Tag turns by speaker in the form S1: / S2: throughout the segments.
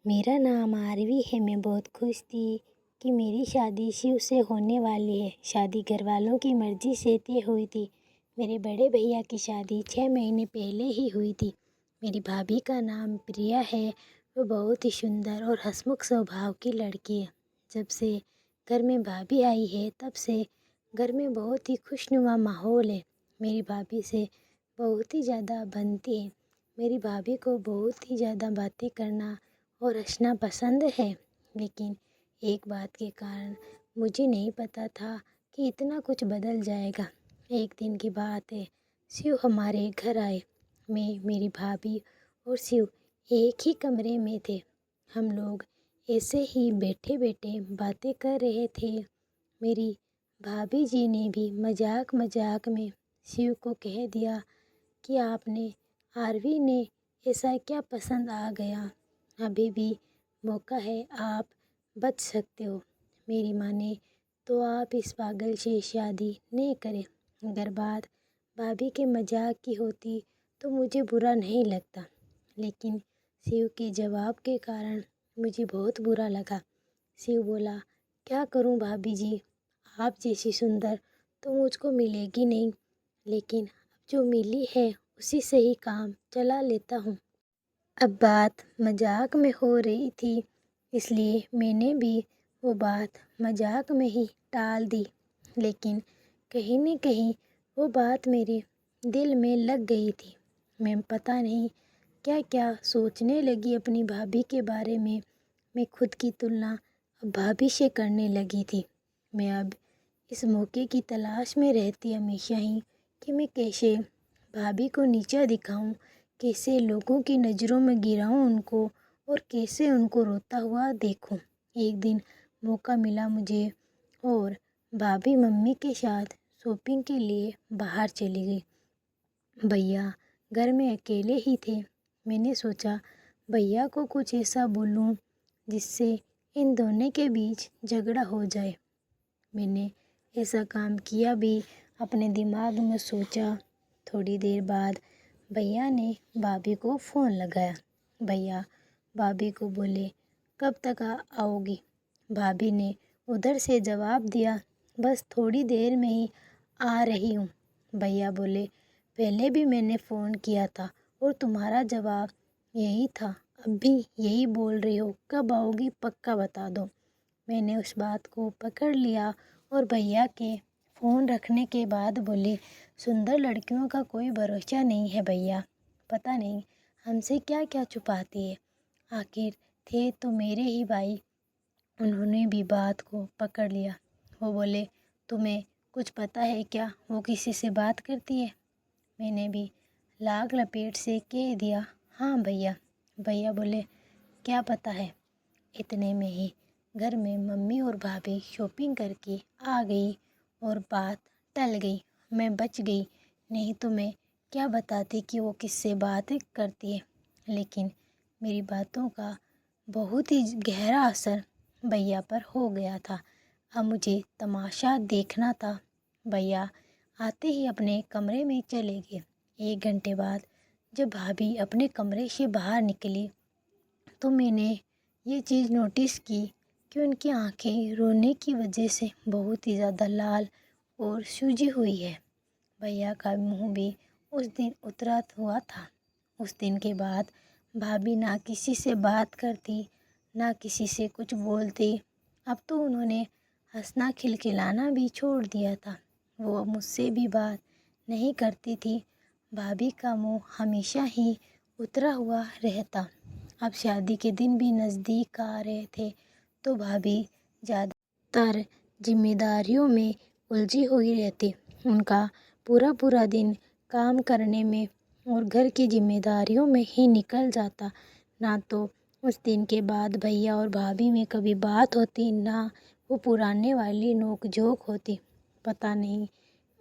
S1: मेरा नाम आरवी है। मैं बहुत खुश थी कि मेरी शादी शिव से होने वाली है। शादी घर वालों की मर्ज़ी से तय हुई थी। मेरे बड़े भैया की शादी 6 महीने पहले ही हुई थी। मेरी भाभी का नाम प्रिया है। वो बहुत ही सुंदर और हंसमुख स्वभाव की लड़की है। जब से घर में भाभी आई है तब से घर में बहुत ही खुशनुमा माहौल है। मेरी भाभी से बहुत ही ज़्यादा बनती है। मेरी भाभी को बहुत ही ज़्यादा बातें करना और हंसना पसंद है। लेकिन एक बात के कारण मुझे नहीं पता था कि इतना कुछ बदल जाएगा। एक दिन की बात है, शिव हमारे घर आए। मैं, मेरी भाभी और शिव एक ही कमरे में थे। हम लोग ऐसे ही बैठे बैठे बातें कर रहे थे। मेरी भाभी जी ने भी मजाक मजाक में शिव को कह दिया कि आपने आरवी ने ऐसा क्या पसंद आ गया, अभी भी मौका है, आप बच सकते हो। मेरी माने तो आप इस पागल से शादी नहीं करें। अगर बात भाभी के मजाक की होती तो मुझे बुरा नहीं लगता, लेकिन शिव के जवाब के कारण मुझे बहुत बुरा लगा। शिव बोला, क्या करूं भाभी जी, आप जैसी सुंदर तो मुझको मिलेगी नहीं, लेकिन अब जो मिली है उसी से ही काम चला लेता हूँ। अब बात मजाक में हो रही थी, इसलिए मैंने भी वो बात मजाक में ही टाल दी। लेकिन कहीं न कहीं वो बात मेरे दिल में लग गई थी। मैं पता नहीं क्या क्या सोचने लगी अपनी भाभी के बारे में। मैं खुद की तुलना अब भाभी से करने लगी थी। मैं अब इस मौके की तलाश में रहती हमेशा ही कि मैं कैसे भाभी को नीचा दिखाऊं, कैसे लोगों की नज़रों में गिराऊं उनको, और कैसे उनको रोता हुआ देखूं। एक दिन मौका मिला मुझे और भाभी मम्मी के साथ शॉपिंग के लिए बाहर चली गई। भैया घर में अकेले ही थे। मैंने सोचा भैया को कुछ ऐसा बोलूं जिससे इन दोनों के बीच झगड़ा हो जाए। मैंने ऐसा काम किया भी, अपने दिमाग में सोचा। थोड़ी देर बाद भैया ने भाभी को फ़ोन लगाया। भैया भाभी को बोले, कब तक आओगी? भाभी ने उधर से जवाब दिया, बस थोड़ी देर में ही आ रही हूँ। भैया बोले, पहले भी मैंने फ़ोन किया था और तुम्हारा जवाब यही था, अब भी यही बोल रही हो, कब आओगी पक्का बता दो। मैंने उस बात को पकड़ लिया और भैया के फ़ोन रखने के बाद बोली, सुंदर लड़कियों का कोई भरोसा नहीं है भैया, पता नहीं हमसे क्या क्या छुपाती है। आखिर थे तो मेरे ही भाई। उन्होंने भी बात को पकड़ लिया। वो बोले, तुम्हें कुछ पता है क्या, वो किसी से बात करती है? मैंने भी लाग लपेट से कह दिया, हाँ भैया। भैया बोले, क्या पता है? इतने में ही घर में मम्मी और भाभी शॉपिंग करके आ गई और बात टल गई। मैं बच गई, नहीं तो मैं क्या बताती कि वो किससे बात करती है। लेकिन मेरी बातों का बहुत ही गहरा असर भैया पर हो गया था। अब मुझे तमाशा देखना था। भैया आते ही अपने कमरे में चले गए। 1 घंटे बाद जब भाभी अपने कमरे से बाहर निकली तो मैंने ये चीज़ नोटिस की कि उनकी आंखें रोने की वजह से बहुत ही ज़्यादा लाल और सूजी हुई है। भैया का मुंह भी उस दिन उतरा हुआ था। उस दिन के बाद भाभी ना किसी से बात करती, ना किसी से कुछ बोलती। अब तो उन्होंने हंसना खिलखिलाना भी छोड़ दिया था। वो अब मुझसे भी बात नहीं करती थी। भाभी का मुंह हमेशा ही उतरा हुआ रहता। अब शादी के दिन भी नज़दीक आ रहे थे तो भाभी ज़्यादातर जिम्मेदारियों में उलझी हुई रहती। उनका पूरा पूरा दिन काम करने में और घर की जिम्मेदारियों में ही निकल जाता। ना तो उस दिन के बाद भैया और भाभी में कभी बात होती, ना वो पुराने वाली नोक-झोंक होती। पता नहीं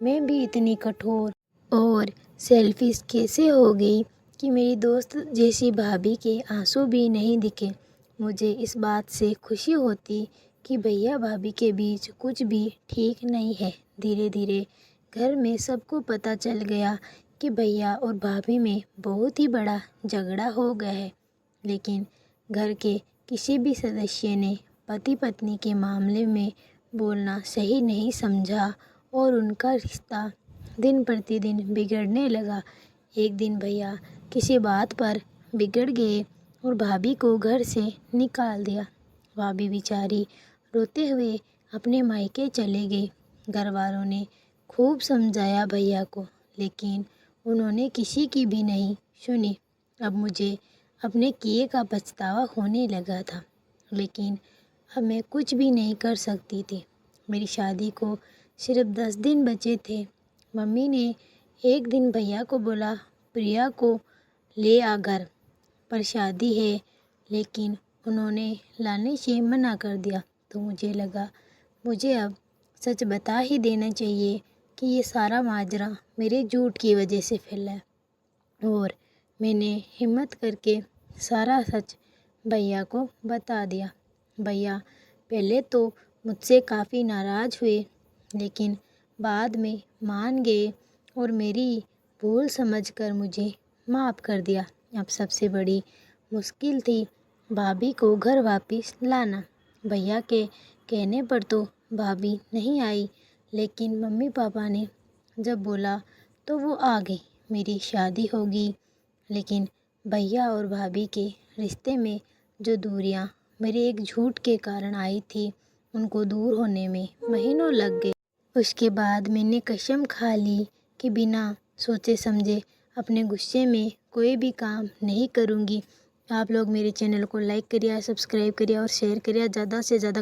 S1: मैं भी इतनी कठोर और सेल्फिश कैसे हो गई कि मेरी दोस्त जैसी भाभी के आंसू भी नहीं दिखे। मुझे इस बात से खुशी होती कि भैया भाभी के बीच कुछ भी ठीक नहीं है। धीरे धीरे घर में सबको पता चल गया कि भैया और भाभी में बहुत ही बड़ा झगड़ा हो गया है। लेकिन घर के किसी भी सदस्य ने पति पत्नी के मामले में बोलना सही नहीं समझा और उनका रिश्ता दिन प्रतिदिन बिगड़ने लगा। एक दिन भैया किसी बात पर बिगड़ गए और भाभी को घर से निकाल दिया। भाभी बेचारी रोते हुए अपने मायके चले गई। घर वालों ने खूब समझाया भैया को, लेकिन उन्होंने किसी की भी नहीं सुनी। अब मुझे अपने किए का पछतावा होने लगा था, लेकिन अब मैं कुछ भी नहीं कर सकती थी। मेरी शादी को सिर्फ 10 दिन बचे थे। मम्मी ने एक दिन भैया को बोला, प्रिया को ले आ घर पर शादी है, लेकिन उन्होंने लाने से मना कर दिया। तो मुझे लगा मुझे अब सच बता ही देना चाहिए कि ये सारा माजरा मेरे झूठ की वजह से फैला है। और मैंने हिम्मत करके सारा सच भैया को बता दिया। भैया पहले तो मुझसे काफ़ी नाराज़ हुए, लेकिन बाद में मान गए और मेरी भूल समझकर मुझे माफ़ कर दिया। अब सबसे बड़ी मुश्किल थी भाभी को घर वापस लाना। भैया के कहने पर तो भाभी नहीं आई, लेकिन मम्मी पापा ने जब बोला तो वो आ गई। मेरी शादी होगी, लेकिन भैया और भाभी के रिश्ते में जो दूरियां मेरे एक झूठ के कारण आई थी, उनको दूर होने में महीनों लग गए। उसके बाद मैंने कसम खा ली कि बिना सोचे समझे अपने गुस्से में कोई भी काम नहीं करूँगी। आप लोग मेरे चैनल को लाइक करिए, सब्सक्राइब करिए और शेयर करिए ज़्यादा से ज़्यादा।